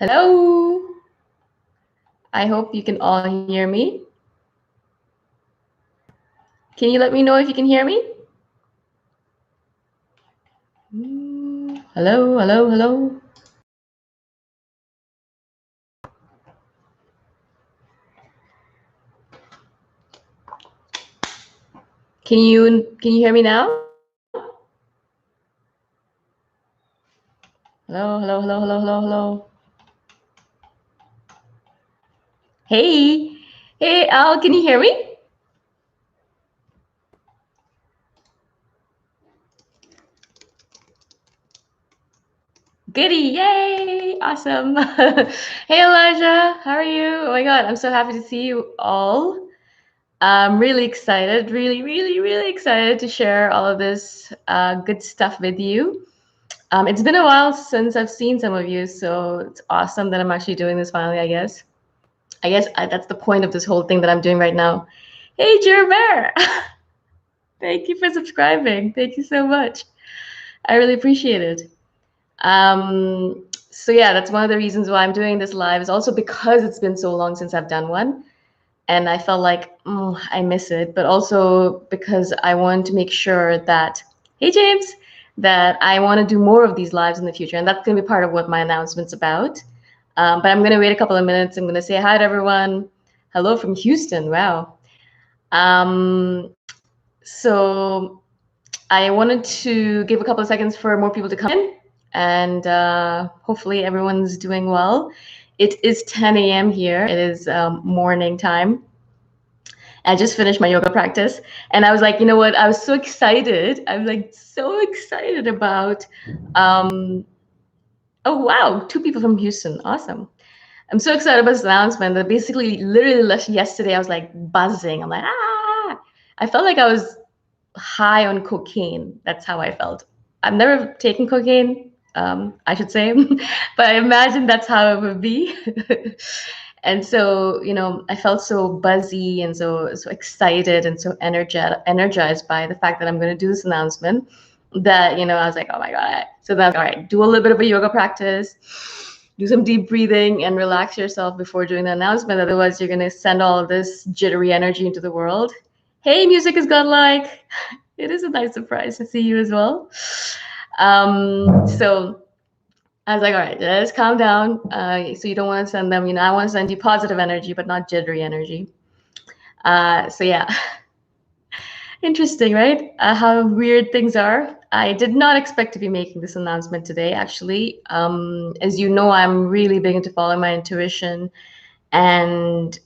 Hello. I hope you can all hear me. Can you let me know if you can hear me? Hello, hello, hello. Can you hear me now? Hello, hello, hello, hello, hello, hello. Hey. Hey, Al, can you hear me? Goody, yay, awesome. Hey, Elijah, how are you? Oh my God, I'm so happy to see you all. I'm really excited, really excited to share all of this good stuff with you. It's been a while since I've seen some of you, so it's awesome that I'm actually doing this finally, I guess. That's the point of this whole thing that I'm doing right now. Hey, Jeremy! Thank you for subscribing. Thank you so much. I really appreciate it. So yeah, that's one of the reasons why I'm doing this live is also because it's been so long since I've done one. And I felt like I miss it, but also because I want to make sure that, hey, James, that I want to do more of these lives in the future. And that's going to be part of what my announcement's about. But I'm going to wait a couple of minutes. I'm going to say hi to everyone. Hello from Houston. Wow. So I wanted to give a couple of seconds for more people to come in, and hopefully everyone's doing well. It is 10 a.m. here. It is morning time. I just finished my yoga practice, and I was like, you know what? I was so excited. I'm like so excited about. Oh wow, 2 people from Houston. Awesome. I'm so excited about this announcement that basically, literally yesterday, I was like buzzing. I'm like, ah! I felt like I was high on cocaine. That's how I felt. I've never taken cocaine, I should say, but I imagine that's how it would be. And so, I felt so buzzy and so excited and so energized by the fact that I'm going to do this announcement that, I was like, oh my God. So that's all right. Do a little bit of a yoga practice, do some deep breathing and relax yourself before doing the announcement. Otherwise, you're going to send all of this jittery energy into the world. Hey, music is godlike. It is a nice surprise to see you as well. So I was like, all right, let's calm down. So you don't want to send them, I want to send you positive energy, but not jittery energy. So yeah, interesting, right? How weird things are. I did not expect to be making this announcement today, actually. As you know, I'm really big into following my intuition, and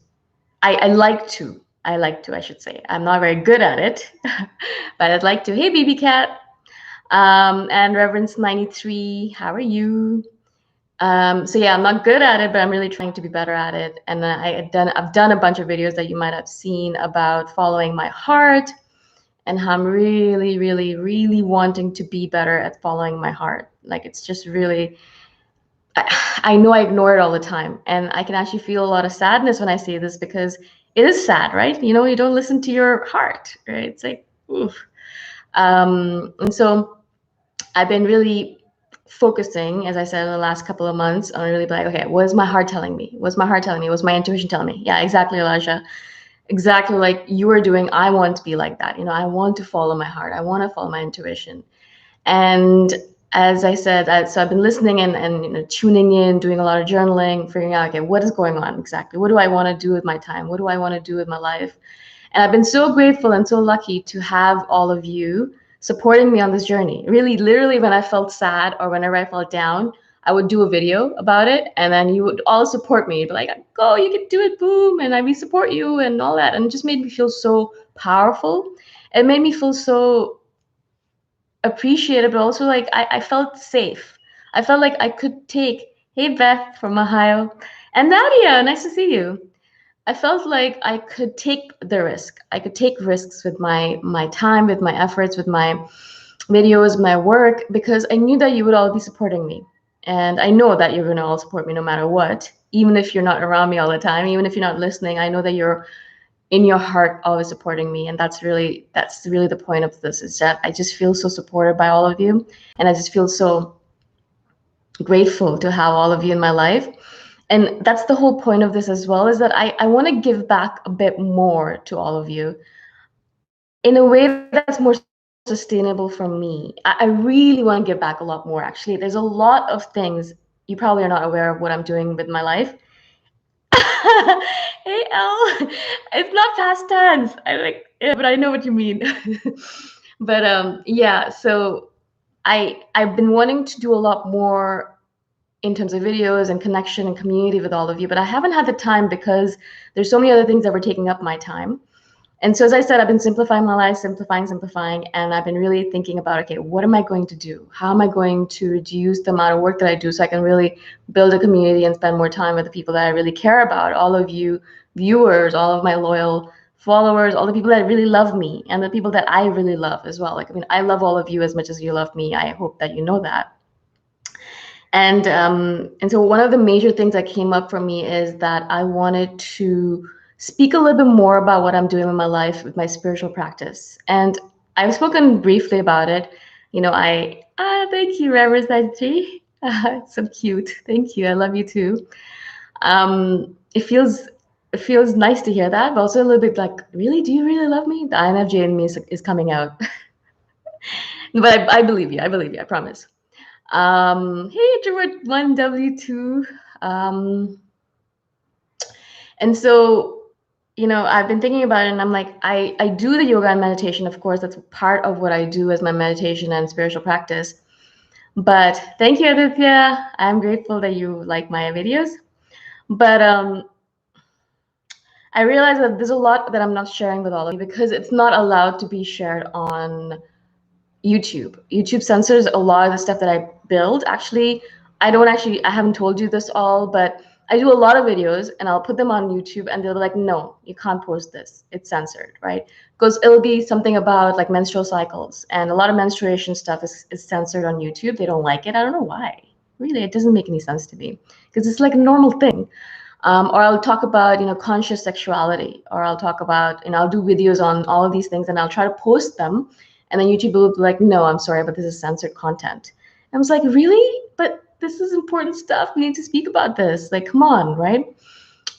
I like to. I should say. I'm not very good at it, but I'd like to. Hey, baby cat. And Reverence 93, how are you? So yeah, I'm not good at it, but I'm really trying to be better at it. And I've done a bunch of videos that you might have seen about following my heart and how I'm really wanting to be better at following my heart. Like it's just really, I know I ignore it all the time, and I can actually feel a lot of sadness when I say this because it is sad, right? You don't listen to your heart, right? It's like, oof. And so I've been really focusing, as I said, in the last couple of months on really like, okay, what is my heart telling me? What's my heart telling me? What's my intuition telling me? Yeah, exactly, Elijah. Exactly like you were doing. I want to be like that. I want to follow my heart. I want to follow my intuition. And as I said, so I've been listening and tuning in, doing a lot of journaling, figuring out, okay, what is going on exactly? What do I want to do with my time? What do I want to do with my life? And I've been so grateful and so lucky to have all of you supporting me on this journey. Really, literally, when I felt sad or whenever I felt down, I would do a video about it, and then you would all support me. You'd be like, go, you can do it, boom, and we support you and all that. And it just made me feel so powerful. It made me feel so appreciated, but also like I felt safe. I felt like I could take, hey, Beth from Ohio, and Nadia, nice to see you. I felt like I could take the risk. I could take risks with my time, with my efforts, with my videos, my work, because I knew that you would all be supporting me. And I know that you're going to all support me no matter what, even if you're not around me all the time, even if you're not listening. I know that you're in your heart always supporting me, and that's really the point of this, is that I just feel so supported by all of you, and I just feel so grateful to have all of you in my life. And that's the whole point of this as well, is that I want to give back a bit more to all of you in a way that's more sustainable for me. I really want to give back a lot more, actually. There's a lot of things, you probably are not aware of what I'm doing with my life. Hey L, it's not past tense. I like, yeah, but I know what you mean. But yeah, so I've been wanting to do a lot more in terms of videos and connection and community with all of you, but I haven't had the time because there's so many other things that were taking up my time. And so, as I said, I've been simplifying my life, simplifying, and I've been really thinking about, okay, what am I going to do? How am I going to reduce the amount of work that I do so I can really build a community and spend more time with the people that I really care about? All of you viewers, all of my loyal followers, all the people that really love me, and the people that I really love as well. Like, I mean, I love all of you as much as you love me. I hope that you know that. And so one of the major things that came up for me is that I wanted to speak a little bit more about what I'm doing in my life with my spiritual practice. And I've spoken briefly about it. You know, thank you, Reverend Sajji. So cute. Thank you. I love you too. It feels nice to hear that, but also a little bit like, really, do you really love me? The INFJ in me is coming out. But I believe you. I believe you. I promise. Hey, introvert 1W2. Um, and so, I've been thinking about it, and I'm like, I do the yoga and meditation. Of course, that's part of what I do as my meditation and spiritual practice. But thank you, Aditya. I'm grateful that you like my videos. But I realize that there's a lot that I'm not sharing with all of you because it's not allowed to be shared on YouTube. YouTube censors a lot of the stuff that I build. Actually, I haven't told you this all, but I do a lot of videos and I'll put them on YouTube and they'll be like, no, you can't post this. It's censored, right? Because it'll be something about like menstrual cycles, and a lot of menstruation stuff is censored on YouTube. They don't like it. I don't know why. Really, it doesn't make any sense to me because it's like a normal thing. Or I'll talk about, conscious sexuality, or I'll talk about, I'll do videos on all of these things and I'll try to post them. And then YouTube will be like, no, I'm sorry, but this is censored content. And I was like, really? But this is important stuff. We need to speak about this. Like, come on, right?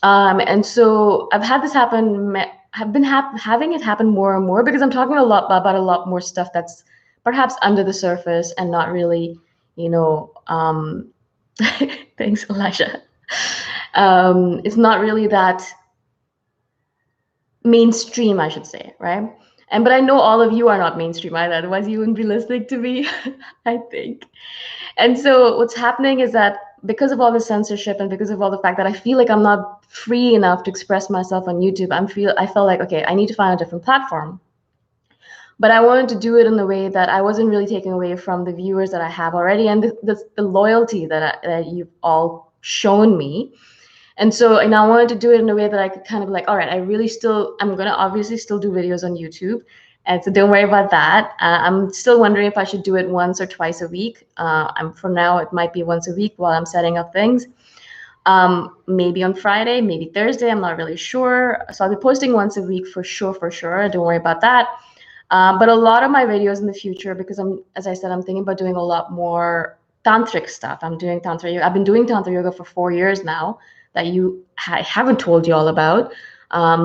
And so I've had this happen, have been having it happen more and more because I'm talking a lot about a lot more stuff that's perhaps under the surface and not really, thanks, Elijah. It's not really that mainstream, I should say, right? But I know all of you are not mainstream either, otherwise you wouldn't be listening to me, I think. And so what's happening is that because of all the censorship and because of all the fact that I feel like I'm not free enough to express myself on YouTube, I felt like, okay, I need to find a different platform. But I wanted to do it in a way that I wasn't really taking away from the viewers that I have already and the loyalty that you've all shown me. And I wanted to do it in a way that I could kind of like, all right, I'm going to obviously still do videos on YouTube. And so don't worry about that. I'm still wondering if I should do it once or twice a week. For now, it might be once a week while I'm setting up things. Maybe on Friday, maybe Thursday, I'm not really sure. So I'll be posting once a week for sure. Don't worry about that. But a lot of my videos in the future, because as I said, I'm thinking about doing a lot more tantric stuff. I'm doing Tantra yoga. I've been doing Tantra yoga for 4 years now that I haven't told you all about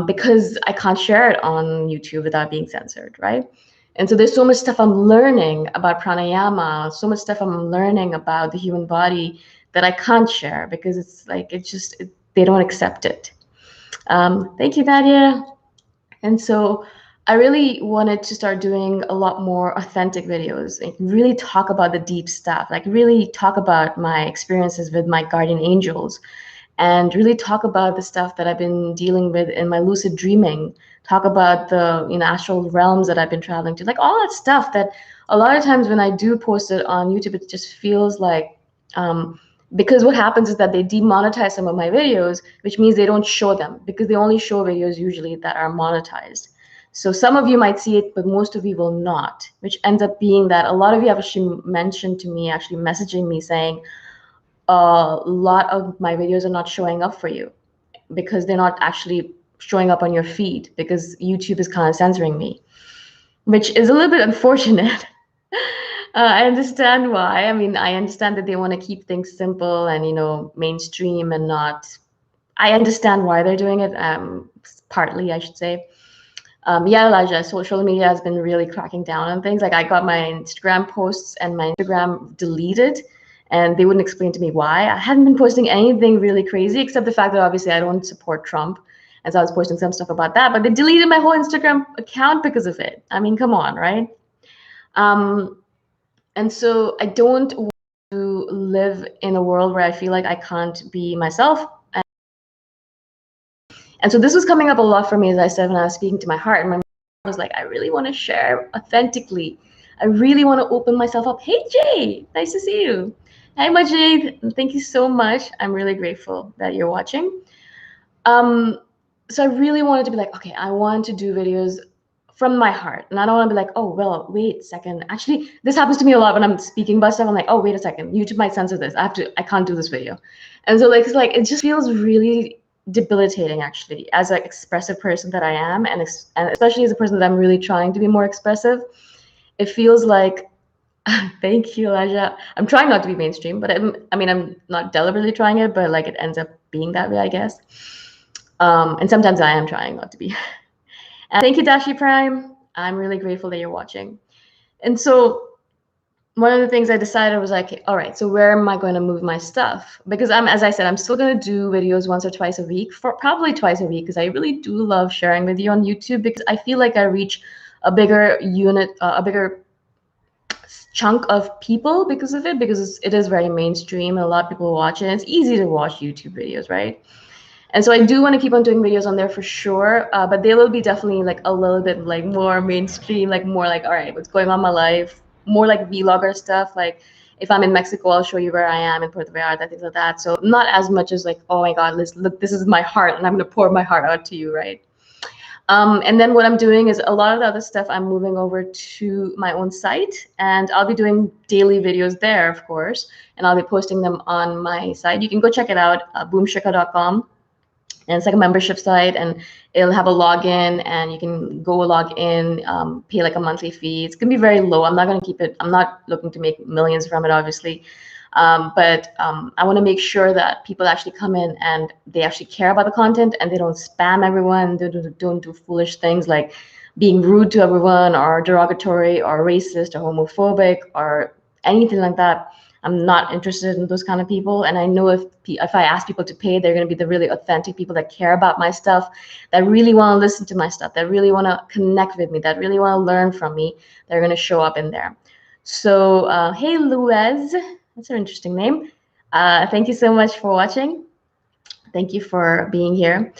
because I can't share it on YouTube without being censored, right? And so there's so much stuff I'm learning about pranayama, so much stuff I'm learning about the human body that I can't share because they don't accept it. Thank you, Nadia. And so I really wanted to start doing a lot more authentic videos, like really talk about the deep stuff, like really talk about my experiences with my guardian angels, and really talk about the stuff that I've been dealing with in my lucid dreaming, talk about the astral realms that I've been traveling to, like all that stuff that a lot of times when I do post it on YouTube, it just feels like, because what happens is that they demonetize some of my videos, which means they don't show them because they only show videos usually that are monetized. So some of you might see it, but most of you will not, which ends up being that a lot of you have actually mentioned to me, actually messaging me saying, a lot of my videos are not showing up for you because they're not actually showing up on your feed because YouTube is kind of censoring me, which is a little bit unfortunate. I understand why. I mean, I understand that they want to keep things simple and, mainstream and not. I understand why they're doing it. Partly, I should say. Yeah, Elijah, social media has been really cracking down on things. Like I got my Instagram posts and my Instagram deleted, and they wouldn't explain to me why. I hadn't been posting anything really crazy except the fact that obviously I don't support Trump. And so I was posting some stuff about that, but they deleted my whole Instagram account because of it. I mean, come on, right? Um, and so I don't want to live in a world where I feel like I can't be myself. And so this was coming up a lot for me, as I said, when I was speaking to my heart. And my was like, I really want to share authentically. I really want to open myself up. Hey, Jay, nice to see you. Hi, Majid. Thank you so much. I'm really grateful that you're watching. So I really wanted to be like, okay, I want to do videos from my heart. And I don't want to be like, oh, well, wait a second. Actually, this happens to me a lot when I'm speaking about stuff. I'm like, oh, wait a second. YouTube might censor this. I can't do this video. And so like, it just feels really debilitating actually as an expressive person that I am, and especially as a person that I'm really trying to be more expressive. It feels like thank you, Elijah. I'm trying not to be mainstream, but I'm not deliberately trying it, but like it ends up being that way, I guess. And sometimes I am trying not to be. And thank you, Dashi Prime. I'm really grateful that you're watching. And so one of the things I decided was like, all right, so where am I going to move my stuff? Because as I said, I'm still going to do videos once or twice a week, for probably twice a week, because I really do love sharing with you on YouTube, because I feel like I reach a bigger unit, a bigger chunk of people because of it, because it is very mainstream and a lot of people watch it. And it's easy to watch YouTube videos, right? And so I do want to keep on doing videos on there for sure, but they will be definitely like a little bit like more mainstream, like more like, all right, what's going on in my life, more like vlogger stuff. Like if I'm in Mexico, I'll show you where I am in Puerto Vallarta, things like that. So not as much as like, oh my God, look, this is my heart and I'm going to pour my heart out to you, right? And then what I'm doing is a lot of the other stuff I'm moving over to my own site, and I'll be doing daily videos there, of course, and I'll be posting them on my site. You can go check it out, boomshika.com. And it's like a membership site, and it'll have a login, and you can go log in, pay like a monthly fee. It's gonna be very low. I'm not gonna keep it. I'm not looking to make millions from it, obviously. But I want to make sure that people actually come in and they actually care about the content, and they don't spam everyone. They don't do foolish things like being rude to everyone, or derogatory, or racist, or homophobic, or anything like that. I'm not interested in those kind of people. And I know if I ask people to pay, they're going to be the really authentic people that care about my stuff, that really want to listen to my stuff, that really want to connect with me, that really want to learn from me. They're going to show up in there. So, hey, Luez, that's an interesting name. Thank you so much for watching. Thank you for being here.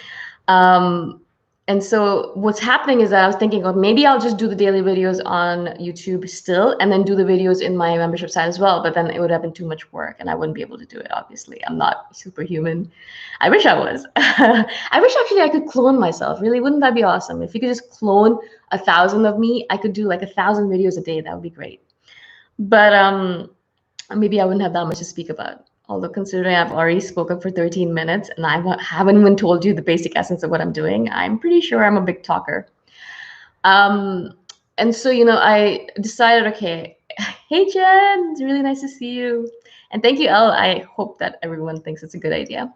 And so what's happening is that I was thinking, oh, maybe I'll just do the daily videos on YouTube still, and then do the videos in my membership site as well. But then it would have been too much work, and I wouldn't be able to do it, obviously. I'm not superhuman. I wish I was. I wish actually I could clone myself. Really, wouldn't that be awesome? If you could just clone 1,000 of me, I could do like 1,000 videos a day. That would be great. But maybe I wouldn't have that much to speak about. Although considering I've already spoken for 13 minutes and I haven't even told you the basic essence of what I'm doing, I'm pretty sure I'm a big talker. And so, I decided, okay, hey, Jen, it's really nice to see you. And thank you, Elle. I hope that everyone thinks it's a good idea.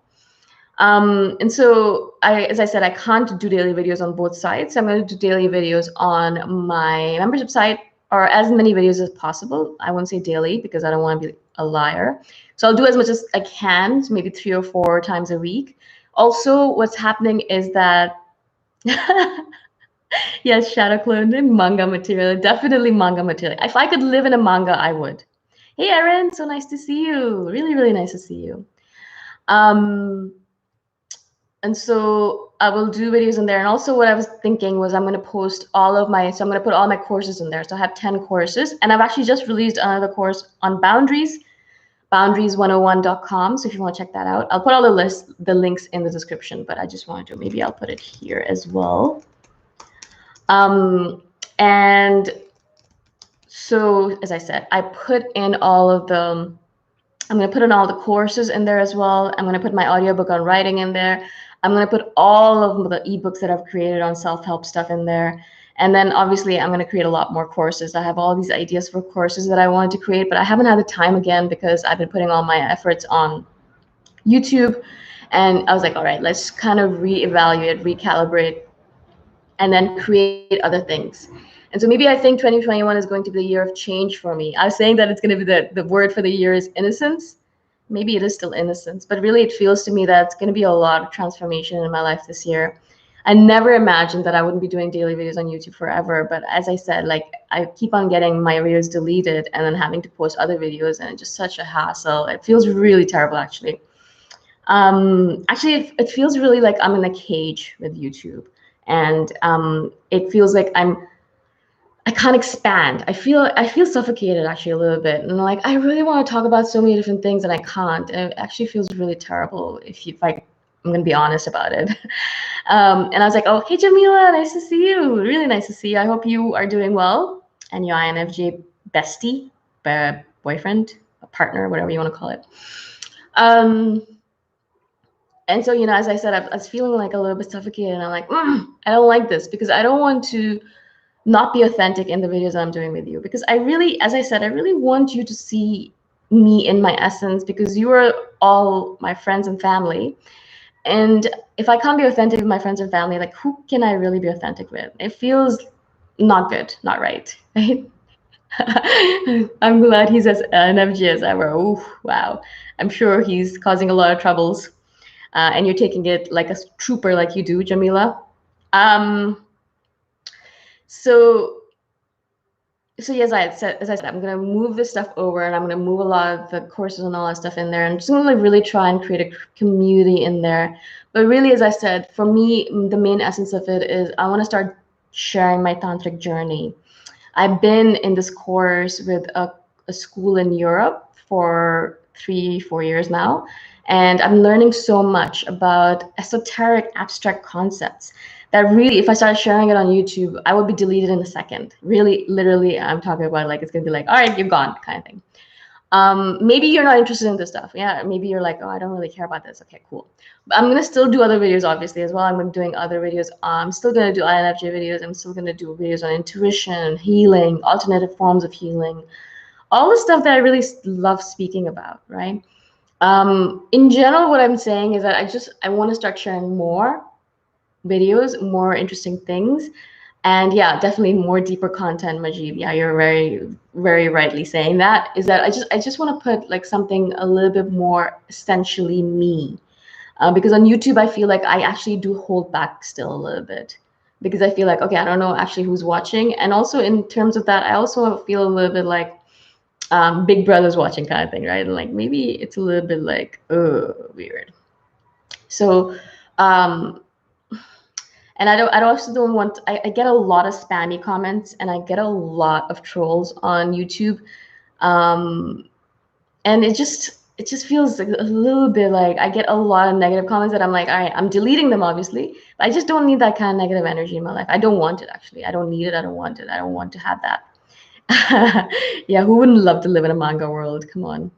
And so, as I said, I can't do daily videos on both sides. So I'm going to do daily videos on my membership site, or as many videos as possible. I won't say daily because I don't want to be a liar. So I'll do as much as I can, so maybe 3 or 4 times a week. Also, what's happening is that, yes, shadow cloning, manga material, definitely manga material. If I could live in a manga, I would. Hey, Erin, so nice to see you. Really, really nice to see you. And so I will do videos in there. And also what I was thinking was I'm going to post I'm going to put all my courses in there. So I have 10 courses, and I've actually just released another course on boundaries, boundaries101.com. So if you want to check that out, I'll put all the links in the description, but I just wanted to, maybe I'll put it here as well. And so, as I said, I put in all of I'm going to put in all the courses in there as well. I'm going to put my audiobook on writing in there. I'm going to put all of the ebooks that I've created on self-help stuff in there. And then obviously I'm going to create a lot more courses. I have all these ideas for courses that I wanted to create, but I haven't had the time again because I've been putting all my efforts on YouTube. And I was like, all right, let's kind of reevaluate, recalibrate, and then create other things. And so maybe I think 2021 is going to be the year of change for me. I was saying that it's going to be the word for the year is innocence. Maybe it is still innocence, but really it feels to me that it's going to be a lot of transformation in my life this year. I never imagined that I wouldn't be doing daily videos on YouTube forever. But as I said, like I keep on getting my videos deleted and then having to post other videos, and it's just such a hassle. It feels really terrible, actually. Actually, it feels really like I'm in a cage with YouTube, and it feels like I can't expand. I feel suffocated actually a little bit, and like I really want to talk about so many different things and I can't. And it actually feels really terrible if I'm gonna be honest about it. And I was like, oh, hey Jamila, nice to see you. Really nice to see you. I hope you are doing well, and your INFJ bestie, boyfriend, a partner, whatever you want to call it. And so, as I said, I was feeling like a little bit suffocated, and I'm like, I don't like this because I don't want to not be authentic in the videos that I'm doing with you, because I really, as I said, I really want you to see me in my essence, because you are all my friends and family. And if I can't be authentic with my friends and family, like who can I really be authentic with? It feels not good, not right, right? I'm glad he's as NFG as ever. Oh, wow. I'm sure he's causing a lot of troubles. And you're taking it like a trooper like you do, Jamila. So yes, as I said, I'm gonna move this stuff over, and I'm gonna move a lot of the courses and all that stuff in there, and just gonna really try and create a community in there. But really, as I said, for me, the main essence of it is I want to start sharing my tantric journey. I've been in this course with a school in Europe for 3-4 years now, and I'm learning so much about esoteric abstract concepts that really, if I started sharing it on YouTube, I would be deleted in a second. Really, literally, I'm talking about like it's gonna be like, all right, you're gone, kind of thing. Maybe you're not interested in this stuff. Yeah, maybe you're like, oh, I don't really care about this. Okay, cool. But I'm gonna still do other videos, obviously, as well. I'm gonna be doing other videos. I'm still gonna do INFJ videos. I'm still gonna do videos on intuition, healing, alternative forms of healing, all the stuff that I really love speaking about, right? In general, what I'm saying is that I want to start sharing more videos, more interesting things. And yeah, definitely more deeper content, Majid. Yeah, you're very, very rightly saying that. Is that I just want to put like something a little bit more essentially me, because on YouTube I feel like I actually do hold back still a little bit, because I feel like, okay, I don't know actually who's watching, and also in terms of that, I also feel a little bit like Big Brother's watching kind of thing, right? And like maybe it's a little bit like weird. So. And I also don't want, I get a lot of spammy comments, and I get a lot of trolls on YouTube. And it just feels like a little bit like I get a lot of negative comments that I'm like, all right, I'm deleting them, obviously, but I just don't need that kind of negative energy in my life. I don't want it, actually. I don't need it. I don't want it. I don't want to have that. Yeah, who wouldn't love to live in a manga world? Come on.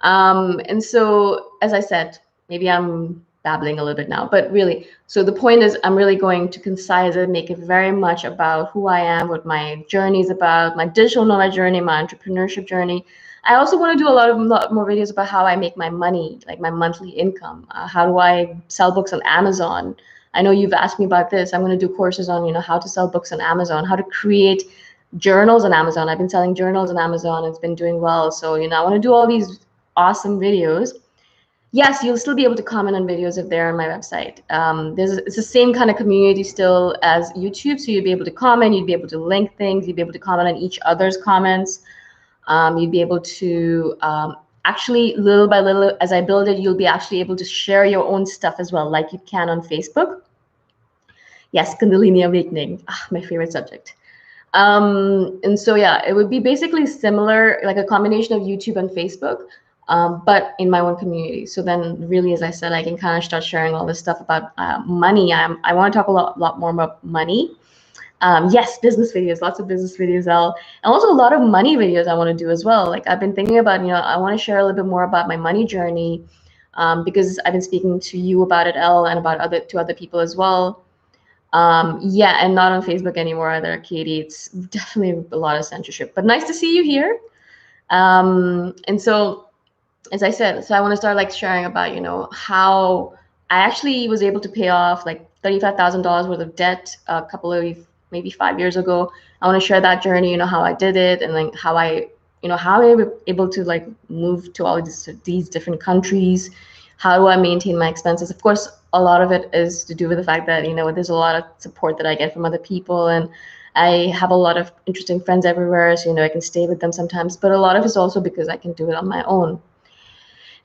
And so, as I said, maybe I'm babbling a little bit now, but really, so the point is I'm really going to concise it, make it very much about who I am, what my journey is about, my digital nomad journey, my entrepreneurship journey. I also want to do a lot more videos about how I make my money, like my monthly income. How do I sell books on Amazon? I know you've asked me about this. I'm going to do courses on, how to sell books on Amazon, how to create journals on Amazon. I've been selling journals on Amazon. It's been doing well. So, I want to do all these awesome videos. Yes, you'll still be able to comment on videos if they're on my website. It's the same kind of community still as YouTube, so you'd be able to comment, you'd be able to link things, you'd be able to comment on each other's comments. You'd be able to actually, little by little, as I build it, you'll be actually able to share your own stuff as well, like you can on Facebook. Yes, Kundalini Awakening, my favorite subject. And so, yeah, it would be basically similar, like a combination of YouTube and Facebook, but in my own community. So then really, as I said, I can kind of start sharing all this stuff about money. I want to talk a lot more about money. Yes, business videos, lots of business videos, and also a lot of money videos I want to do as well. Like I've been thinking about, I want to share a little bit more about my money journey, because I've been speaking to you about it, Elle, and about to other people as well. Yeah, and not on Facebook anymore either, Katie. It's definitely a lot of censorship. But nice to see you here. And so, as I said, so I want to start like sharing about, how I actually was able to pay off like $35,000 worth of debt a couple of maybe 5 years ago. I want to share that journey, how I did it, and like how I was able to like move to all of these different countries. How do I maintain my expenses? Of course, a lot of it is to do with the fact that, there's a lot of support that I get from other people, and I have a lot of interesting friends everywhere. So, I can stay with them sometimes, but a lot of it's also because I can do it on my own.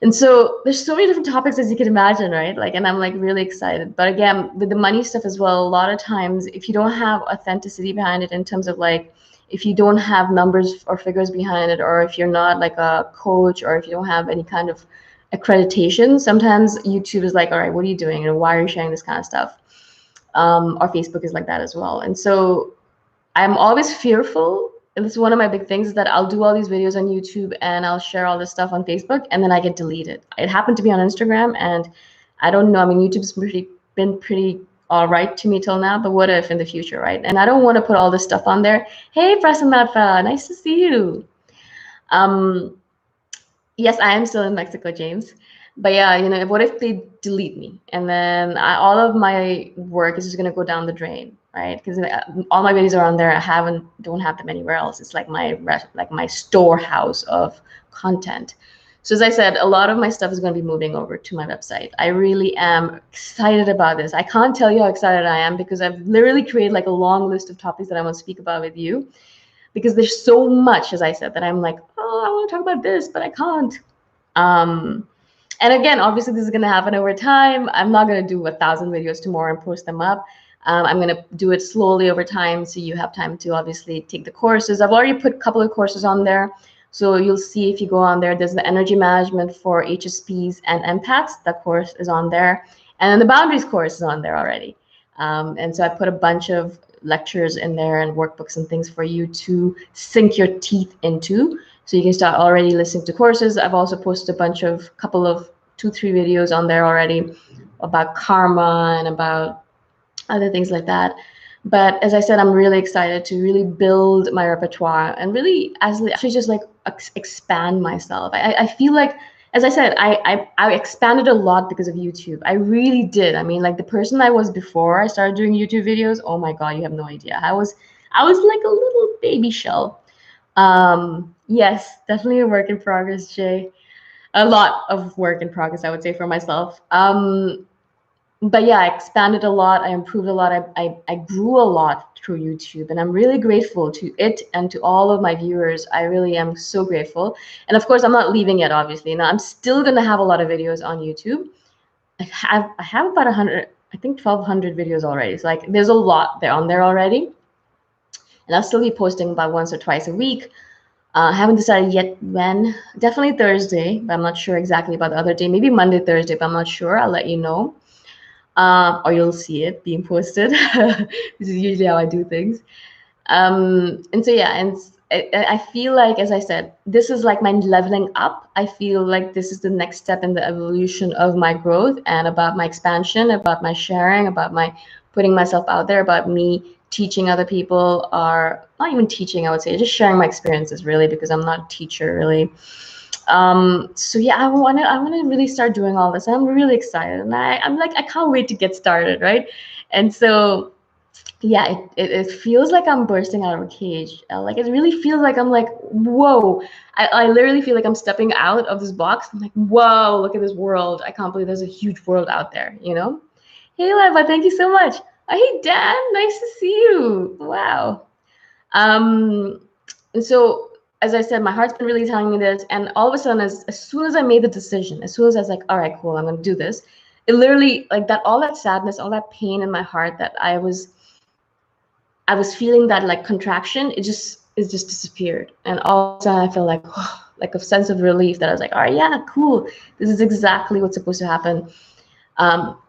And so there's so many different topics, as you can imagine, right? Like, and I'm like really excited. But again, with the money stuff as well, a lot of times if you don't have authenticity behind it, in terms of like, if you don't have numbers or figures behind it, or if you're not like a coach, or if you don't have any kind of accreditation, sometimes YouTube is like, all right, what are you doing? And why are you sharing this kind of stuff? Or Facebook is like that as well. And so I'm always fearful. And this is one of my big things, is that I'll do all these videos on YouTube and I'll share all this stuff on Facebook, and then I get deleted. It happened to me on Instagram, and I don't know. I mean, YouTube's been pretty all right to me till now, but what if in the future, right? And I don't want to put all this stuff on there. Hey, Prasamatha, nice to see you. Yes, I am still in Mexico, James. But yeah, what if they delete me, and then all of my work is just gonna go down the drain, right? Because all my videos are on there. I don't have them anywhere else. It's like my storehouse of content. So as I said, a lot of my stuff is going to be moving over to my website. I really am excited about this. I can't tell you how excited I am, because I've literally created like a long list of topics that I want to speak about with you, because there's so much, as I said, that I'm like, oh, I want to talk about this, but I can't. And again, obviously, this is going to happen over time. I'm not going to do 1,000 videos tomorrow and post them up. I'm going to do it slowly over time, so you have time to obviously take the courses. I've already put a couple of courses on there. So you'll see if you go on there, there's the energy management for HSPs and empaths. That course is on there. And then the boundaries course is on there already. And so I put a bunch of lectures in there and workbooks and things for you to sink your teeth into. So you can start already listening to courses. I've also posted a couple of 2-3 videos on there already about karma and about other things like that. But as I said, I'm really excited to really build my repertoire and really actually just like expand myself. I feel like, as I said, I expanded a lot because of YouTube. I really did. I mean, like the person I was before I started doing YouTube videos, oh my God, you have no idea. I was like a little baby shell. Yes, definitely a work in progress, Jay. A lot of work in progress, I would say, for myself. But yeah, I expanded a lot. I improved a lot. I grew a lot through YouTube, and I'm really grateful to it and to all of my viewers. I really am so grateful. And of course, I'm not leaving it, obviously. Now, I'm still going to have a lot of videos on YouTube. I have about 100, I think 1,200 videos already. So like, there's a lot there on there already. And I'll still be posting about once or twice a week. I haven't decided yet when. Definitely Thursday, but I'm not sure exactly about the other day. Maybe Monday, Thursday, but I'm not sure. I'll let you know. Or you'll see it being posted. This is usually how I do things. And so yeah, and I feel like, as I said, this is like my leveling up. I feel like this is the next step in the evolution of my growth and about my expansion, about my sharing, about my putting myself out there, about me teaching other people, or not even teaching, I would say, just sharing my experiences, really, because I'm not a teacher, really. So yeah, I want to really start doing all this. I'm really excited, and I'm like, I can't wait to get started, right? And so yeah, it feels like I'm bursting out of a cage. Like it really feels like I'm like, whoa. I literally feel like I'm stepping out of this box. I'm like, whoa, look at this world. I can't believe there's a huge world out there, you know? Hey, Leva, thank you so much. Hey, Dan, nice to see you. Wow. And so, as I said, my heart's been really telling me this. And all of a sudden, as soon as I made the decision, as soon as I was like, all right, cool, I'm going to do this, it literally, like that, all that sadness, all that pain in my heart that I was feeling, that like contraction, it just disappeared. And all of a sudden I felt like, oh, like a sense of relief, that I was like, all right, yeah, cool. This is exactly what's supposed to happen.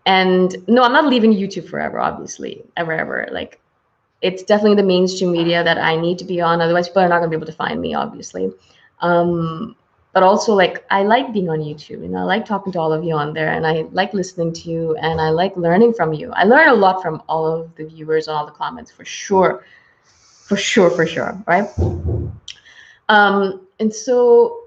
And no, I'm not leaving YouTube forever, obviously, ever. Like, it's definitely the mainstream media that I need to be on. Otherwise, people are not going to be able to find me, obviously. but also like I like being on YouTube, I like talking to all of you on there, and I like listening to you, and I like learning from you. I learn a lot from all of the viewers and all the comments, for sure, for sure, right? And so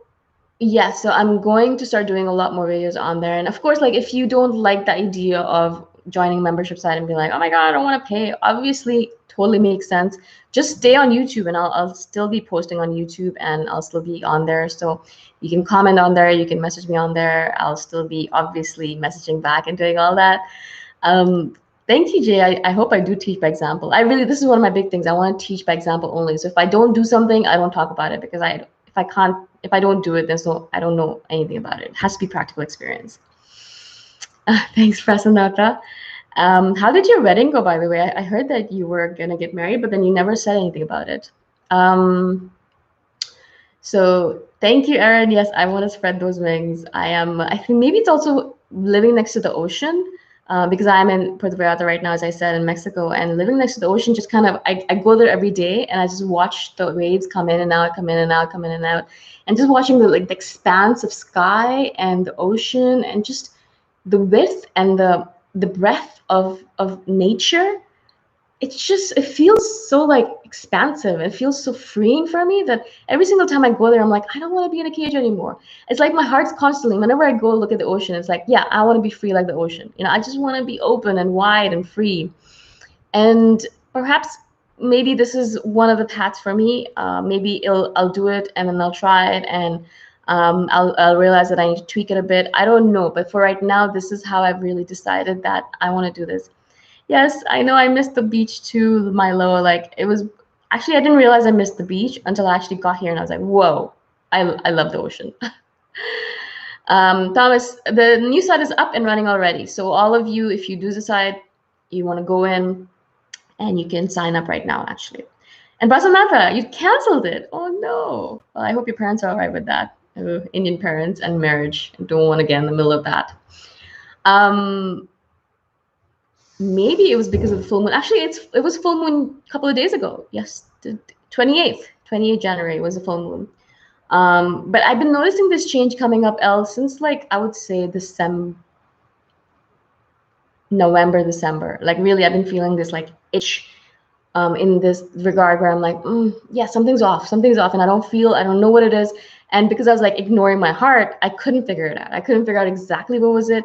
yeah, so I'm going to start doing a lot more videos on there. And of course, like if you don't like the idea of joining a membership site and be like, oh my God, I don't want to pay, obviously totally makes sense. Just stay on YouTube, and I'll still be posting on YouTube, and I'll still be on there. So you can comment on there, you can message me on there. I'll still be obviously messaging back and doing all that. Thank you, Jay. I hope I do teach by example. This is one of my big things. I want to teach by example only. So if I don't do something, I don't talk about it, because if I don't do it, I don't know anything about it. It has to be practical experience. Thanks, Prasanata. How did your wedding go, by the way? I heard that you were gonna get married, but then you never said anything about it. So thank you, Erin. Yes, I want to spread those wings. I think maybe it's also living next to the ocean, because I'm in Puerto Vallarta right now, as I said, in Mexico, and living next to the ocean, just kind of, I go there every day, and I just watch the waves come in and out, come in and out, come in and out, and just watching the expanse of sky and the ocean, and just the width and the breadth of nature. It feels so like expansive. It feels so freeing for me that every single time I go there, I'm like, I don't want to be in a cage anymore. It's like my heart's constantly, whenever I go look at the ocean, it's like, yeah, I want to be free like the ocean. I just want to be open and wide and free. And perhaps maybe this is one of the paths for me. Maybe I'll do it, and then I'll try it, and I'll realize that I need to tweak it a bit. I don't know, but for right now, this is how I've really decided that I want to do this. Yes, I know I missed the beach too, Milo. Like, it was actually, I didn't realize I missed the beach until I actually got here, and I was like, whoa, I love the ocean. Thomas, the new site is up and running already. So all of you, if you do decide you want to go in, and you can sign up right now, actually. And Prasanatha, you canceled it. Oh no. Well, I hope your parents are all right with that. Indian parents and marriage. I don't want to get in the middle of that. Maybe it was because of the full moon. Actually, it was full moon a couple of days ago. Yes, the 28th January was a full moon. But I've been noticing this change coming up, since like I would say November, December. Like really, I've been feeling this like itch in this regard, where I'm like, yeah, something's off, and I don't know what it is. And because I was like ignoring my heart, I couldn't figure it out. I couldn't figure out exactly what was it.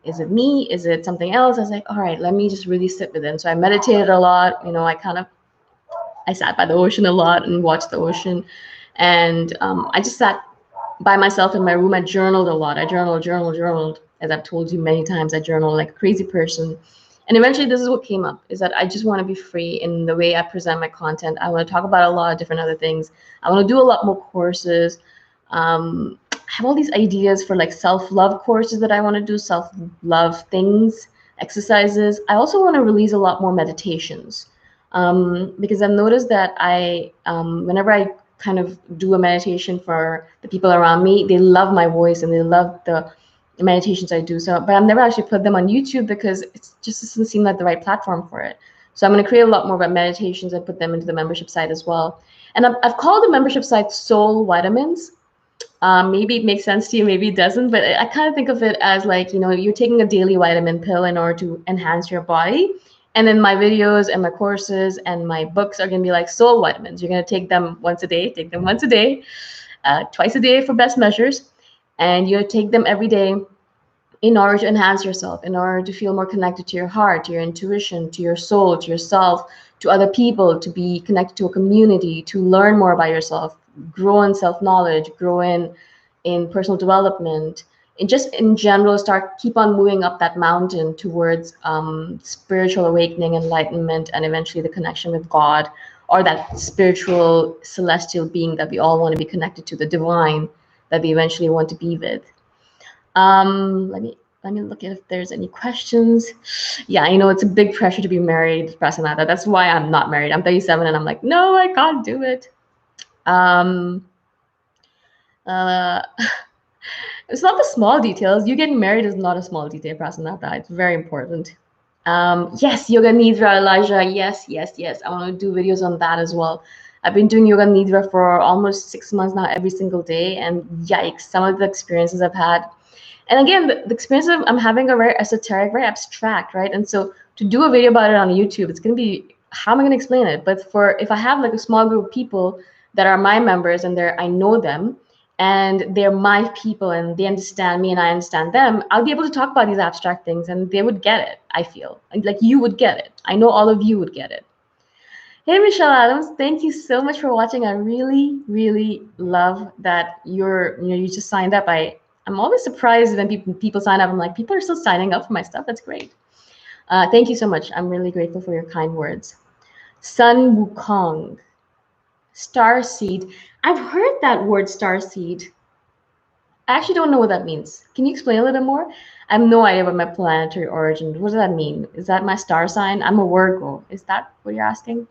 Is it me? Is it something else? I was like, all right, let me just really sit with it. So I meditated a lot. I sat by the ocean a lot and watched the ocean. And I just sat by myself in my room. I journaled a lot. I journaled. As I've told you many times, I journal like a crazy person. And eventually this is what came up, is that I just want to be free in the way I present my content. I want to talk about a lot of different other things. I want to do a lot more courses. I have all these ideas for like self-love courses that I want to do, self-love things, exercises. I also want to release a lot more meditations, because I've noticed that whenever I kind of do a meditation for the people around me, they love my voice and they love the meditations I do. So, but I've never actually put them on YouTube because it just doesn't seem like the right platform for it. So I'm going to create a lot more about meditations and put them into the membership site as well. And I've called the membership site Soul Vitamins. Maybe it makes sense to you, maybe it doesn't, but I kind of think of it as like, you're taking a daily vitamin pill in order to enhance your body. And then my videos and my courses and my books are going to be like soul vitamins. You're going to take them once a day, twice a day for best measures. And you take them every day in order to enhance yourself, in order to feel more connected to your heart, to your intuition, to your soul, to yourself, to other people, to be connected to a community, to learn more about yourself, grow in self-knowledge, grow in personal development, and just in general keep on moving up that mountain towards spiritual awakening, enlightenment, and eventually the connection with God, or that spiritual celestial being that we all want to be connected to, the divine that we eventually want to be with. Let me look at if there's any questions. Yeah, it's a big pressure to be married, Prasanatha. That's why I'm not married. I'm 37 and I'm like, no, I can't do it. It's not the small details. You getting married is not a small detail, Prasanatha. It's very important. Yes, Yoga Nidra, Elijah. Yes. I want to do videos on that as well. I've been doing yoga nidra for almost 6 months now, every single day. And yikes, some of the experiences I've had. And again, the experience of I'm having a very esoteric, very abstract, right? And so to do a video about it on YouTube, it's going to be, how am I going to explain it? But for if I have like a small group of people that are my members and I know them and they're my people and they understand me and I understand them, I'll be able to talk about these abstract things and they would get it, I feel. Like you would get it. I know all of you would get it. Hey, Michelle Adams, thank you so much for watching. I really, really love that you just signed up. I'm always surprised when people sign up. I'm like, people are still signing up for my stuff. That's great. Thank you so much. I'm really grateful for your kind words. Sun Wukong, starseed. I've heard that word, starseed. I actually don't know what that means. Can you explain a little bit more? I have no idea about my planetary origin. What does that mean? Is that my star sign? I'm a Virgo. Is that what you're asking?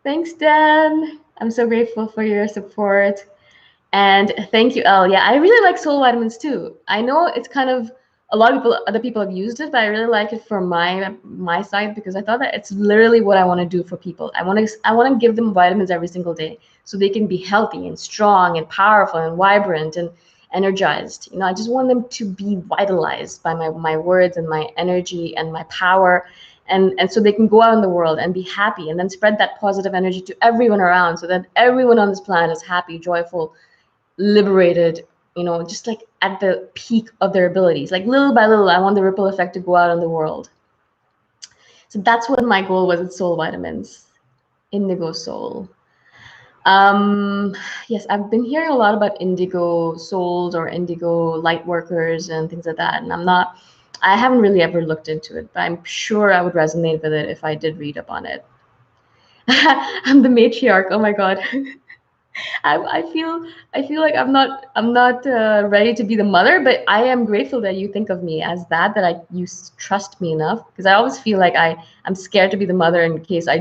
Thanks, Dan. I'm so grateful for your support. And thank you, Elle. Yeah, I really like soul vitamins too. I know it's kind of a lot of people, other people have used it, but I really like it for my side because I thought that it's literally what I want to do for people. I want to give them vitamins every single day so they can be healthy and strong and powerful and vibrant and energized. I just want them to be vitalized by my words and my energy and my power. And so they can go out in the world and be happy and then spread that positive energy to everyone around so that everyone on this planet is happy, joyful, liberated, just like at the peak of their abilities. Like little by little, I want the ripple effect to go out in the world. So that's what my goal was with Soul Vitamins. Indigo Soul. Yes, I've been hearing a lot about indigo souls or indigo light workers and things like that. And I haven't really ever looked into it, but I'm sure I would resonate with it if I did read up on it. I'm the matriarch. Oh my God. I feel like I'm not ready to be the mother, but I am grateful that you think of me as that you trust me enough, because I always feel like I'm scared to be the mother in case I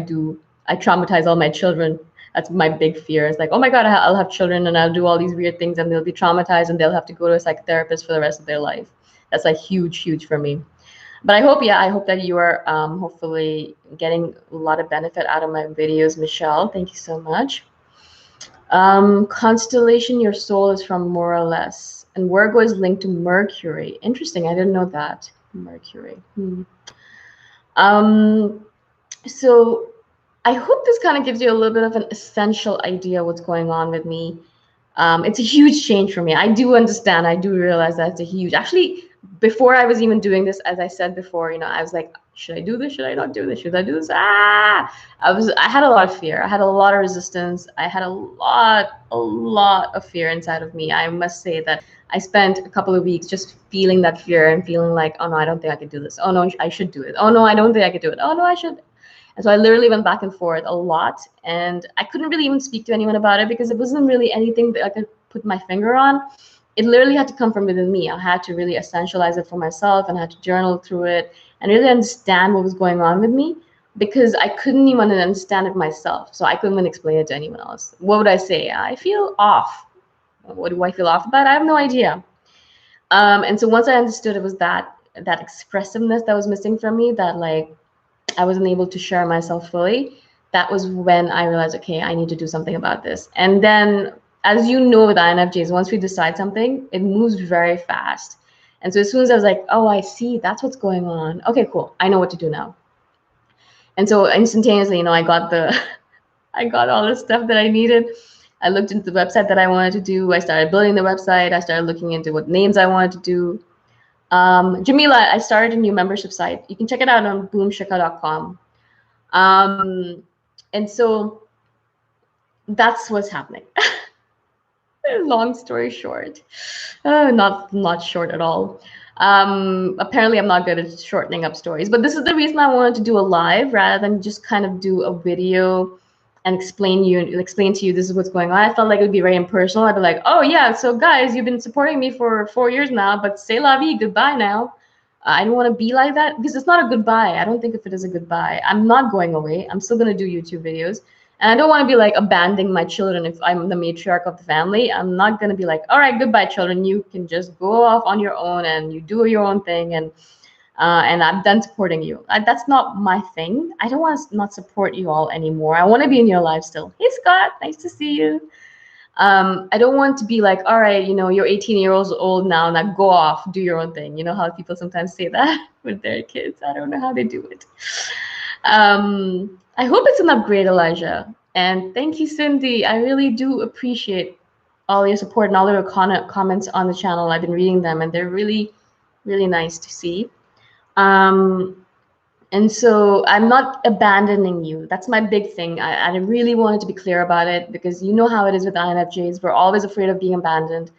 traumatize all my children. That's my big fear. It's like, oh my God, I'll have children and I'll do all these weird things and they'll be traumatized and they'll have to go to a psychotherapist for the rest of their life. That's like huge for me. But I hope that you are hopefully getting a lot of benefit out of my videos, Michelle. Thank you so much. Constellation, your soul is from, more or less. And Virgo is linked to Mercury. Interesting. I didn't know that. Mercury. So I hope this kind of gives you a little bit of an essential idea what's going on with me. It's a huge change for me. I do understand. I do realize that it's a huge. Actually, before I was even doing this, as I said before, I was like, should I do this? Should I not do this? Should I do this? I had a lot of fear. I had a lot of resistance. I had a lot of fear inside of me. I must say that I spent a couple of weeks just feeling that fear and feeling like, oh no, I don't think I could do this. Oh no, I should do it. Oh no, I don't think I could do it. Oh no, I should. And so I literally went back and forth a lot, and I couldn't really even speak to anyone about it because it wasn't really anything that I could put my finger on. It literally had to come from within me. I had to really essentialize it for myself and I had to journal through it and really understand what was going on with me, because I couldn't even understand it myself. So I couldn't even explain it to anyone else. What would I say? I feel off. What do I feel off about? I have no idea. And so once I understood it was that expressiveness that was missing from me, that like I wasn't able to share myself fully, that was when I realized, okay, I need to do something about this. And then, as you know, with INFJs, once we decide something, it moves very fast. And so as soon as I was like, oh, I see, that's what's going on. Okay, cool. I know what to do now. And so instantaneously, I got I got all the stuff that I needed. I looked into the website that I wanted to do. I started building the website. I started looking into what names I wanted to do. Jamila, I started a new membership site. You can check it out on boomshika.com. And so that's what's happening. Long story short, not short at all. Apparently I'm not good at shortening up stories, but this is the reason I wanted to do a live rather than just kind of do a video and explain to you this is what's going on. I felt like it would be very impersonal. I'd be like, oh yeah, so guys, you've been supporting me for 4 years now, but c'est la vie, goodbye now. I don't want to be like that because it's not a goodbye. I don't think if it is a goodbye. I'm not going away. I'm still going to do YouTube videos. And I don't want to be like abandoning my children if I'm the matriarch of the family. I'm not going to be like, all right, goodbye, children. You can just go off on your own and you do your own thing. And and I'm done supporting you. That's not my thing. I don't want to not support you all anymore. I want to be in your life still. Hey, Scott, nice to see you. I don't want to be like, all right, you're 18 years old now go off, do your own thing. You know how people sometimes say that with their kids. I don't know how they do it. I hope it's an upgrade, Elijah. And thank you, Cindy. I really do appreciate all your support and all your comments on the channel. I've been reading them, and they're really, really nice to see. And so I'm not abandoning you. That's my big thing. I really wanted to be clear about it, because you know how it is with INFJs. We're always afraid of being abandoned.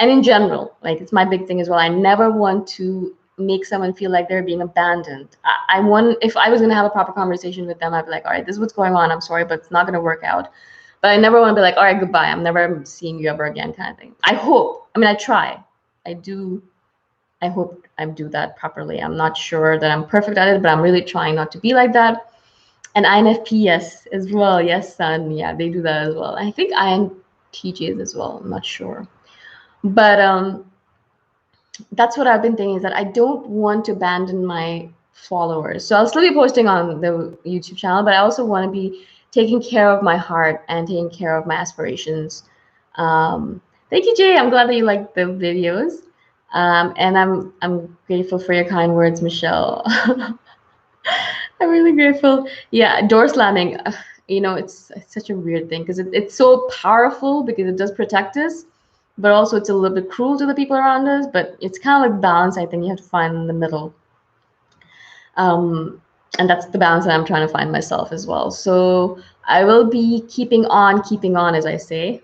And in general, like, it's my big thing as well. I never want to make someone feel like they're being abandoned. I want, if I was going to have a proper conversation with them, I'd be like, all right, this is what's going on. I'm sorry, but it's not going to work out. But I never want to be like, all right, goodbye. I'm never seeing you ever again, kind of thing. I hope. I mean, I try. I do. I hope I do that properly. I'm not sure that I'm perfect at it, but I'm really trying not to be like that. And INFP, yes, as well. Yes, son. Yeah, they do that as well. I think INTJs as well. I'm not sure. But that's what I've been thinking, is that I don't want to abandon my followers. So I'll still be posting on the YouTube channel, but I also want to be taking care of my heart and taking care of my aspirations. Thank you, Jay. I'm glad that you like the videos. And I'm grateful for your kind words, Michelle. I'm really grateful. Yeah, door slamming. It's such a weird thing, because it's so powerful, because it does protect us, but also it's a little bit cruel to the people around us. But it's kind of like balance. I think you have to find in the middle. And that's the balance that I'm trying to find myself as well. So I will be keeping on, as they say.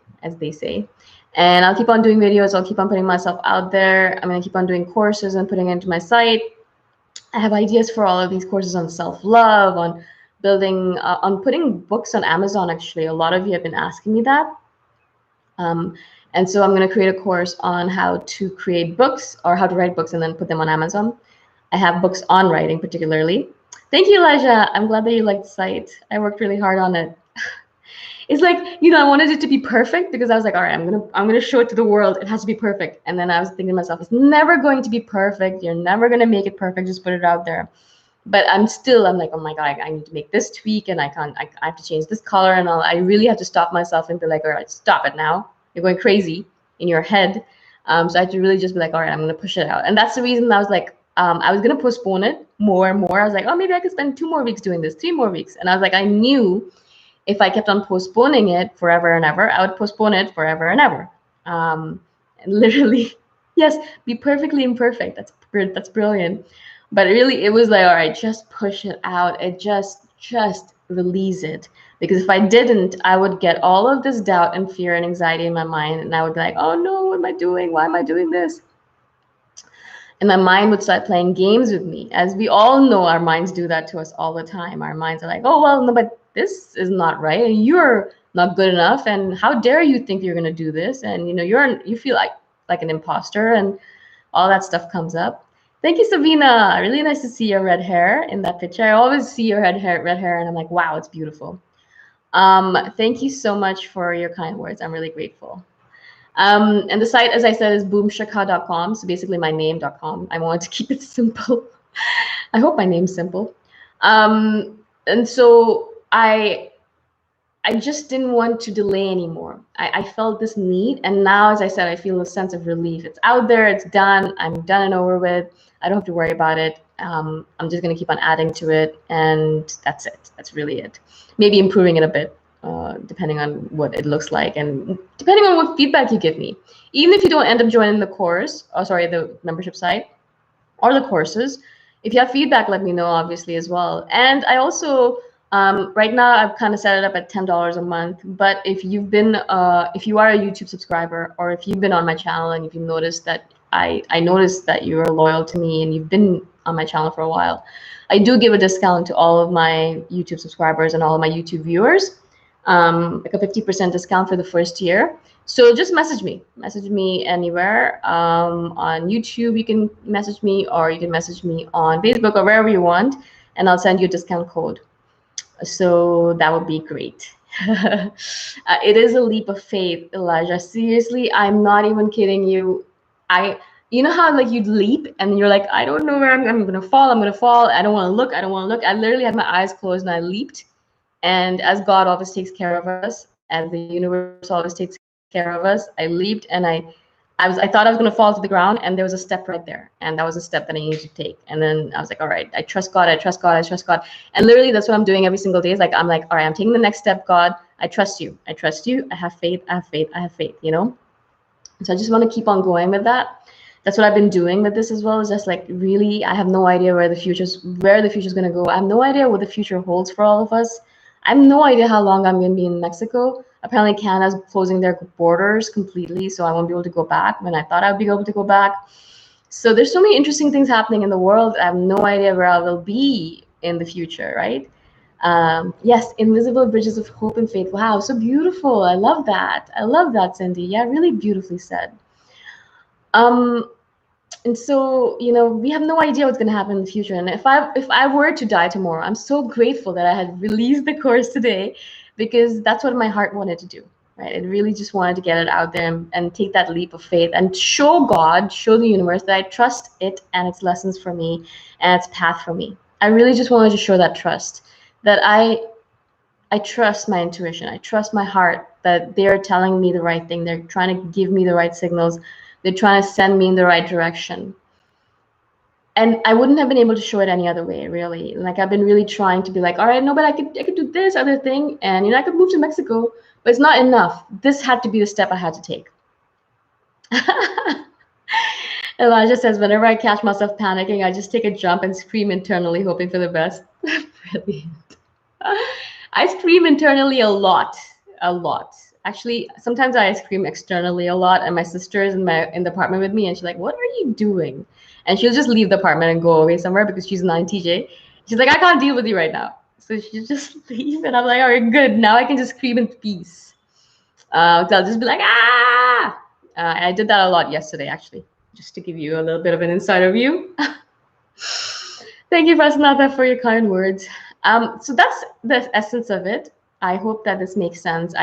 And I'll keep on doing videos. I'll keep on putting myself out there. I'm going to keep on doing courses and putting it into my site. I have ideas for all of these courses on self-love, on building, on putting books on Amazon, actually. A lot of you have been asking me that. And so I'm going to create a course on how to create books, or how to write books and then put them on Amazon. I have books on writing particularly. Thank you, Elijah. I'm glad that you liked the site. I worked really hard on it. It's like, I wanted it to be perfect, because I was like, all right, I'm gonna show it to the world. It has to be perfect. And then I was thinking to myself, it's never going to be perfect. You're never gonna make it perfect. Just put it out there. But I'm like, oh my God, I need to make this tweak, and I have to change this color and all. I really have to stop myself and be like, all right, stop it now. You're going crazy in your head. So I have to really just be like, all right, I'm gonna push it out. And that's the reason I was like, I was gonna postpone it more and more. I was like, oh, maybe I could spend 2 more weeks doing this, 3 more weeks. And I was like, I knew if I kept on postponing it forever and ever, I would postpone it forever and ever. And literally, yes, be perfectly imperfect. That's brilliant. But really, it was like, all right, just push it out. It just release it. Because if I didn't, I would get all of this doubt and fear and anxiety in my mind. And I would be like, oh no, what am I doing? Why am I doing this? And my mind would start playing games with me. As we all know, our minds do that to us all the time. Our minds are like, oh, well, no, but this is not right. And you're not good enough. And how dare you think you're going to do this? And, you feel like an imposter, and all that stuff comes up. Thank you, Savina. Really nice to see your red hair in that picture. I always see your red hair, and I'm like, wow, it's beautiful. Thank you so much for your kind words. I'm really grateful. And the site, as I said, is boomshikha.com. So basically my name.com. I wanted to keep it simple. I hope my name's simple. And so I just didn't want to delay anymore. I felt this need. And now, as I said, I feel a sense of relief. It's out there. It's done. I'm done and over with. I don't have to worry about it. I'm just going to keep on adding to it. And that's it. That's really it. Maybe improving it a bit. Depending on what it looks like, and depending on what feedback you give me. Even if you don't end up joining the course, the membership site or the courses, if you have feedback, let me know, obviously, as well. And I also, right now, I've kind of set it up at $10 a month. But if you've been, if you are a YouTube subscriber, or if you've been on my channel and if you noticed that I noticed that you're loyal to me and you've been on my channel for a while, I do give a discount to all of my YouTube subscribers and all of my YouTube viewers. Like a 50% discount for the first year. So just message me anywhere. On YouTube, you can message me, or you can message me on Facebook, or wherever you want, and I'll send you a discount code. So that would be great. It is a leap of faith, Elijah. Seriously, I'm not even kidding you. You know how like you'd leap and you're like, I don't know where I'm gonna fall. I'm gonna fall. I don't want to look. I don't want to look. I literally had my eyes closed and I leaped. And as God always takes care of us, as the universe always takes care of us, I leaped and I thought I was gonna fall to the ground, and there was a step right there, and that was a step that I needed to take. And then I was like, all right, I trust God, I trust God, I trust God. And literally that's what I'm doing every single day. Is like I'm like, all right, I'm taking the next step, God. I trust you. I trust you. I have faith. I have faith. I have faith. You know. So I just want to keep on going with that. That's what I've been doing with this as well. Is just like really, I have no idea where the future's gonna go. I have no idea what the future holds for all of us. I have no idea how long I'm gonna be in Mexico. Apparently, Canada's closing their borders completely, so I won't be able to go back when I thought I'd be able to go back. So there's so many interesting things happening in the world. I have no idea where I will be in the future, right? Yes, invisible bridges of hope and faith. Wow, so beautiful. I love that. I love that, Cindy. Yeah, really beautifully said. Um, and so, we have no idea what's going to happen in the future. And if I were to die tomorrow, I'm so grateful that I had released the course today, because that's what my heart wanted to do. Right? It really just wanted to get it out there and take that leap of faith and show God, show the universe that I trust it and its lessons for me and its path for me. I really just wanted to show that trust, that I trust my intuition. I trust my heart that they're telling me the right thing. They're trying to give me the right signals. They're trying to send me in the right direction. And I wouldn't have been able to show it any other way, really. Like I've been really trying to be like, all right, no, but I could do this other thing, and I could move to Mexico, but it's not enough. This had to be the step I had to take. Elijah says, whenever I catch myself panicking, I just take a jump and scream internally, hoping for the best. Brilliant. I scream internally a lot, a lot. Actually, sometimes I scream externally a lot, and my sister is in the apartment with me, and she's like, "What are you doing?" And she'll just leave the apartment and go away somewhere because she's an INTJ. She's like, "I can't deal with you right now," so she just leave, and I'm like, "All right, good. Now I can just scream in peace." So I'll just be like, "Ah!" I did that a lot yesterday, actually, just to give you a little bit of an insider view. Thank you, Prasanatha, for your kind words. So that's the essence of it. I hope that this makes sense.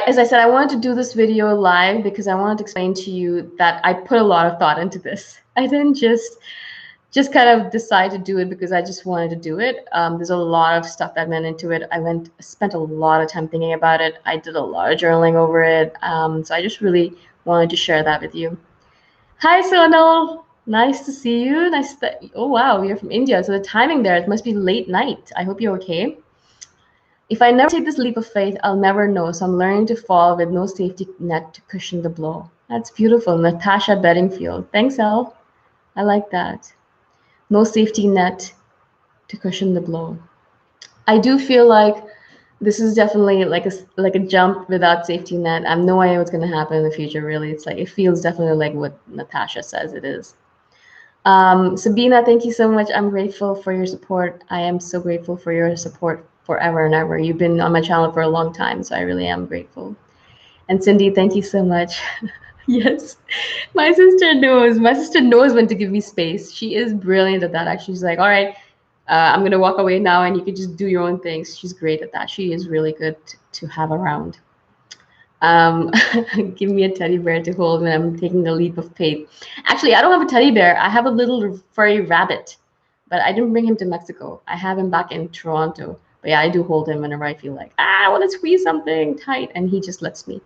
As I said, I wanted to do this video live because I wanted to explain to you that I put a lot of thought into this. I didn't just kind of decide to do it because I just wanted to do it. There's a lot of stuff that went into it. I spent a lot of time thinking about it. I did a lot of journaling over it. So I just really wanted to share that with you. Hi, Sonal. Nice to see you. Oh, wow, you're from India. So the timing there, it must be late night. I hope you're okay. If I never take this leap of faith, I'll never know. So I'm learning to fall with no safety net to cushion the blow. That's beautiful. Natasha Bedingfield. Thanks, Elle. I like that. No safety net to cushion the blow. I do feel like this is definitely like a jump without safety net. I have no idea what's going to happen in the future, really. It's like, it feels definitely like what Natasha says it is. Sabina, thank you so much. I'm grateful for your support. I am so grateful for your support forever and ever. You've been on my channel for a long time, so I really am grateful. And Cindy, thank you so much. Yes, my sister knows. My sister knows when to give me space. She is brilliant at that. Actually, she's like, all right, I'm gonna walk away now, and you can just do your own things. She's great at that. She is really good to have around. Give me a teddy bear to hold when I'm taking the leap of faith. Actually, I don't have a teddy bear. I have a little furry rabbit, but I didn't bring him to Mexico. I have him back in Toronto. But yeah, I do hold him whenever I feel like, I want to squeeze something tight, and he just lets me.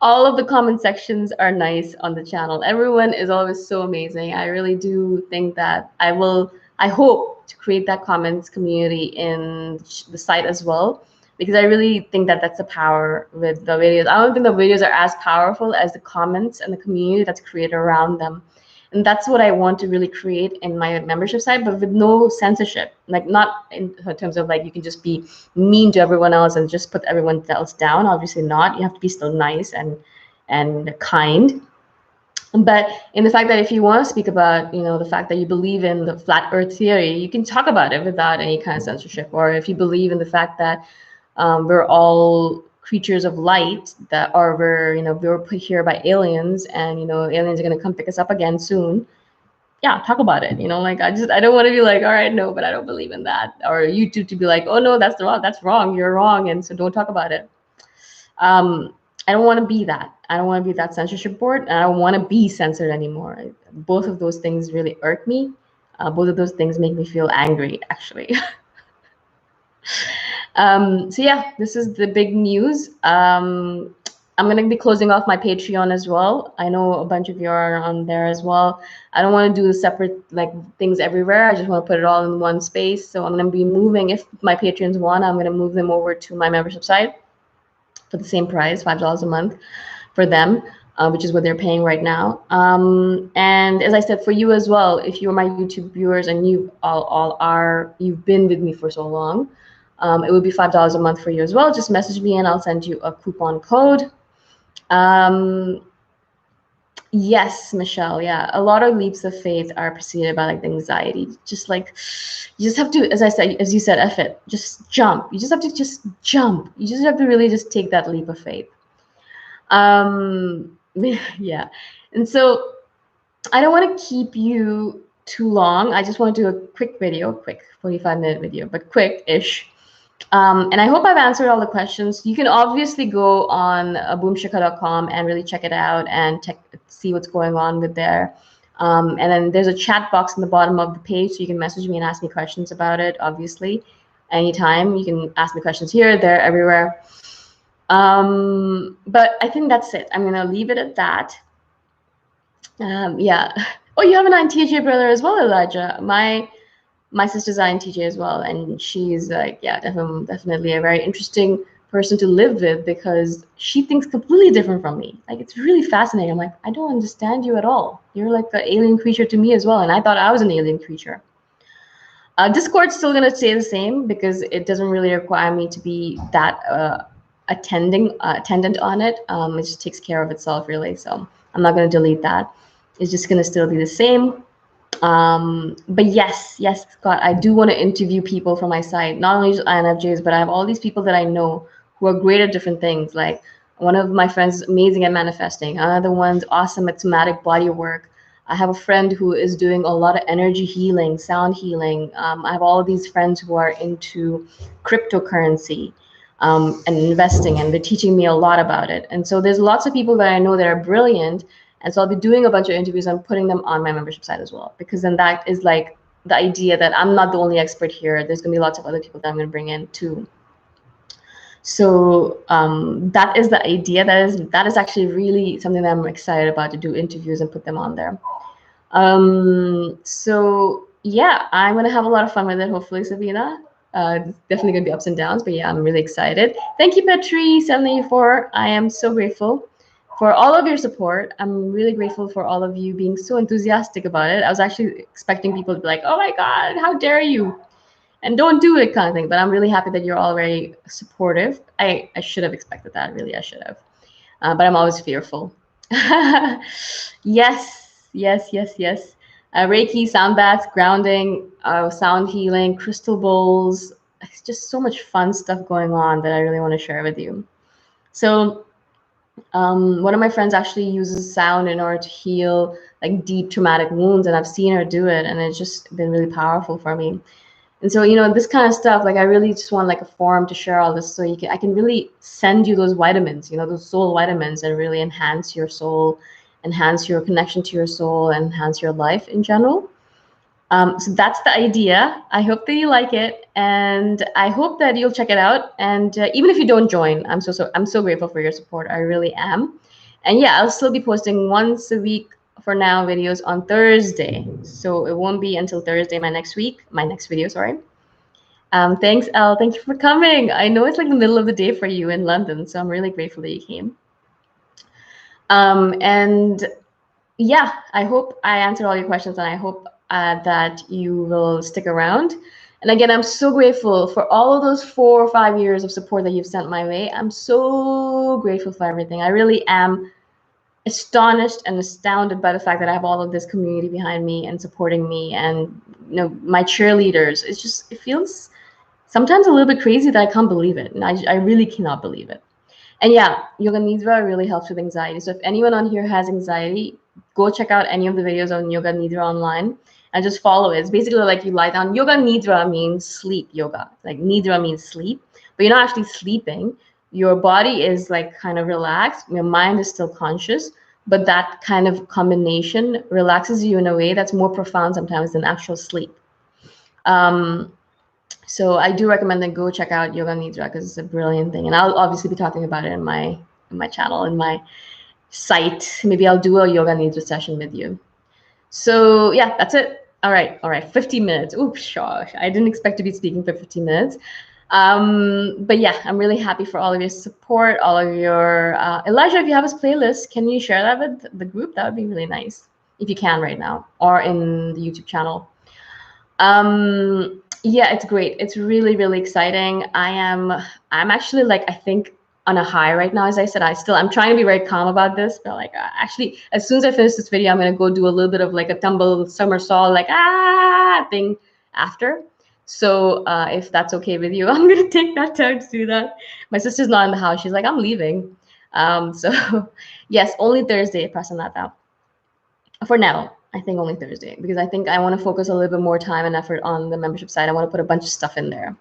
All of the comment sections are nice on the channel. Everyone is always so amazing. I really do think that I hope to create that comments community in the site as well, because I really think that that's the power with the videos. I don't think the videos are as powerful as the comments and the community that's created around them. And that's what I want to really create in my membership site, but with no censorship. Like, not in terms of like you can just be mean to everyone else and just put everyone else down. Obviously not. You have to be still nice and kind. But in the fact that if you want to speak about, the fact that you believe in the flat earth theory, you can talk about it without any kind of censorship. Or if you believe in the fact that we're all creatures of light, that are we were put here by aliens, and aliens are going to come pick us up again soon. Yeah, talk about it. Like, I don't want to be like, all right, no, but I don't believe in that. Or YouTube to be like, oh no, that's wrong, you're wrong, and so don't talk about it. I don't want to be that. I don't want to be that censorship board, and I don't want to be censored anymore. Both of those things really irk me. Both of those things make me feel angry, actually. So yeah, this is the big news. I'm going to be closing off my Patreon as well. I know a bunch of you are on there as well. I don't want to do separate like things everywhere. I just want to put it all in one space. So I'm going to be moving, if my patrons want, I'm going to move them over to my membership site for the same price, $5 a month for them, which is what they're paying right now. And as I said, for you as well, if you're my YouTube viewers and you all are, you've been with me for so long, it would be $5 a month for you as well. Just message me and I'll send you a coupon code. Yes, Michelle. Yeah, a lot of leaps of faith are preceded by like the anxiety. Just like you just have to, as I said, as you said, F it, just jump. You just have to just jump. You just have to really just take that leap of faith. Yeah, and so I don't want to keep you too long. I just want to do a quick video, quick 45-minute video, but quick-ish. And I hope I've answered all the questions. You can obviously go on boomshikha.com and really check it out and see what's going on with there. And then there's a chat box in the bottom of the page, so you can message me and ask me questions about it, obviously. Anytime, you can ask me questions here, there, everywhere. But I think that's it. I'm going to leave it at that. Yeah. Oh, you have an INTJ brother as well, Elijah. My sister's INTJ as well, and she's like, yeah, definitely a very interesting person to live with because she thinks completely different from me. Like, it's really fascinating. I'm like, I don't understand you at all. You're like an alien creature to me as well, and I thought I was an alien creature. Discord's still gonna stay the same because it doesn't really require me to be that attendant on it. It just takes care of itself, really. So I'm not gonna delete that. It's just gonna still be the same. But yes, Scott, I do want to interview people from my site, not only just INFJs, but I have all these people that I know who are great at different things. Like one of my friends is amazing at manifesting. Another one's awesome at somatic body work. I have a friend who is doing a lot of energy healing, sound healing. I have all of these friends who are into cryptocurrency and investing, and they're teaching me a lot about it. And so there's lots of people that I know that are brilliant. And so I'll be doing a bunch of interviews and putting them on my membership site as well, because then that is like the idea that I'm not the only expert here. There's going to be lots of other people that I'm going to bring in too. So that is the idea. That is actually really something that I'm excited about, to do interviews and put them on there. So yeah, I'm going to have a lot of fun with it, hopefully, Sabina. Definitely going to be ups and downs, but yeah, I'm really excited. Thank you, Petri784. I am so grateful for all of your support. I'm really grateful for all of you being so enthusiastic about it. I was actually expecting people to be like, oh my God, how dare you? And don't do it kind of thing. But I'm really happy that you're all very supportive. I should have expected that, really, I should have. But I'm always fearful. Yes. Reiki, sound baths, grounding, sound healing, crystal bowls. It's just so much fun stuff going on that I really want to share with you. So one of my friends actually uses sound in order to heal like deep traumatic wounds, and I've seen her do it, and it's just been really powerful for me. And so, you know, this kind of stuff, like I really just want like a forum to share all this, so I can really send you those vitamins, you know, those soul vitamins that really enhance your soul, enhance your connection to your soul, enhance your life in general. So that's the idea. I hope that you like it, and I hope that you'll check it out. And even if you don't join, I'm so grateful for your support. I really am. And yeah, I'll still be posting once a week for now, videos on Thursday. So it won't be until Thursday my next video. Sorry. Thanks, Elle. Thank you for coming. I know it's like the middle of the day for you in London, so I'm really grateful that you came. And yeah, I hope I answered all your questions, and I hope that you will stick around. And again, I'm so grateful for all of those 4 or 5 years of support that you've sent my way. I'm so grateful for everything. I really am astonished and astounded by the fact that I have all of this community behind me and supporting me, and you know, my cheerleaders. It feels sometimes a little bit crazy that I can't believe it. And I really cannot believe it. And yeah, Yoga Nidra really helps with anxiety. So if anyone on here has anxiety, go check out any of the videos on Yoga Nidra online and just follow it. It's basically like you lie down. Yoga Nidra means sleep yoga. Like Nidra means sleep, but you're not actually sleeping. your body is like kind of relaxed, your mind is still conscious, but that kind of combination relaxes you in a way that's more profound sometimes than actual sleep. So I do recommend that go check out Yoga Nidra because it's a brilliant thing, and I'll obviously be talking about it in my channel, in my site. Maybe I'll do a Yoga Nidra session with you. So yeah, that's it. All right, 50 minutes. Oops, gosh, I didn't expect to be speaking for 50 minutes. But yeah, I'm really happy for all of your support, all of your Elijah, if you have his playlist, can you share that with the group? That would be really nice if you can right now, or in the YouTube channel. Yeah, it's great. It's really, really exciting. I'm actually like, I think on a high right now. As I said, I'm trying to be very calm about this, but like actually as soon as I finish this video, I'm gonna go do a little bit of like a tumble somersault, like thing after. So if that's okay with you, I'm gonna take that time to do that. My sister's not in the house. She's like, I'm leaving. So yes, only Thursday, Prasanata. For now, I think only Thursday, because I think I want to focus a little bit more time and effort on the membership side. I want to put a bunch of stuff in there.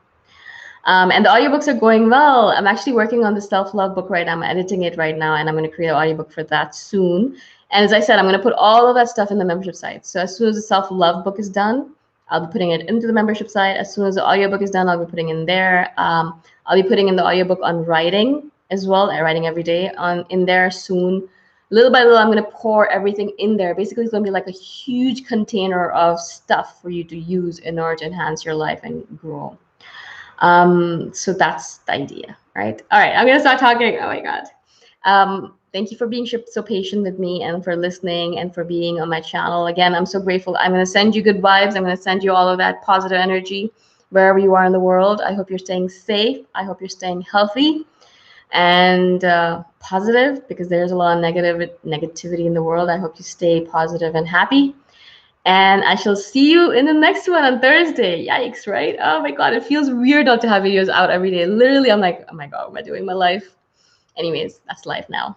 And the audiobooks are going well. I'm actually working on the self-love book right now. I'm editing it right now, and I'm going to create an audiobook for that soon. And as I said, I'm going to put all of that stuff in the membership site. So as soon as the self-love book is done, I'll be putting it into the membership site. As soon as the audiobook is done, I'll be putting in there. I'll be putting in the audiobook on writing as well, writing every day in there soon. Little by little, I'm going to pour everything in there. Basically, it's going to be like a huge container of stuff for you to use in order to enhance your life and grow. So that's the idea, right? All right, I'm going to start talking. Oh my God. Thank you for being so patient with me and for listening and for being on my channel. Again, I'm so grateful. I'm going to send you good vibes. I'm going to send you all of that positive energy wherever you are in the world. I hope you're staying safe. I hope you're staying healthy and positive, because there's a lot of negativity in the world. I hope you stay positive and happy. And I shall see you in the next one on Thursday. Yikes, right? Oh my God, it feels weird not to have videos out every day. Literally, I'm like, oh my God, what am I doing in my life? Anyways, that's life now.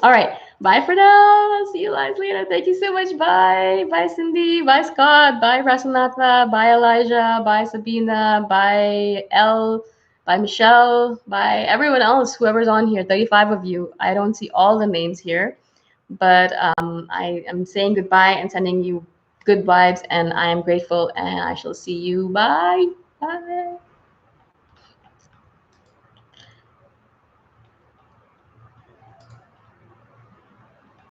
All right, bye for now. I'll see you guys later. Thank you so much. Bye. Bye, Cindy. Bye, Scott. Bye, Prasanatha. Bye, Elijah. Bye, Sabina. Bye, Elle. Bye, Michelle. Bye, everyone else, whoever's on here, 35 of you. I don't see all the names here, but I am saying goodbye and sending you good vibes, and I am grateful, and I shall see you. Bye. Bye.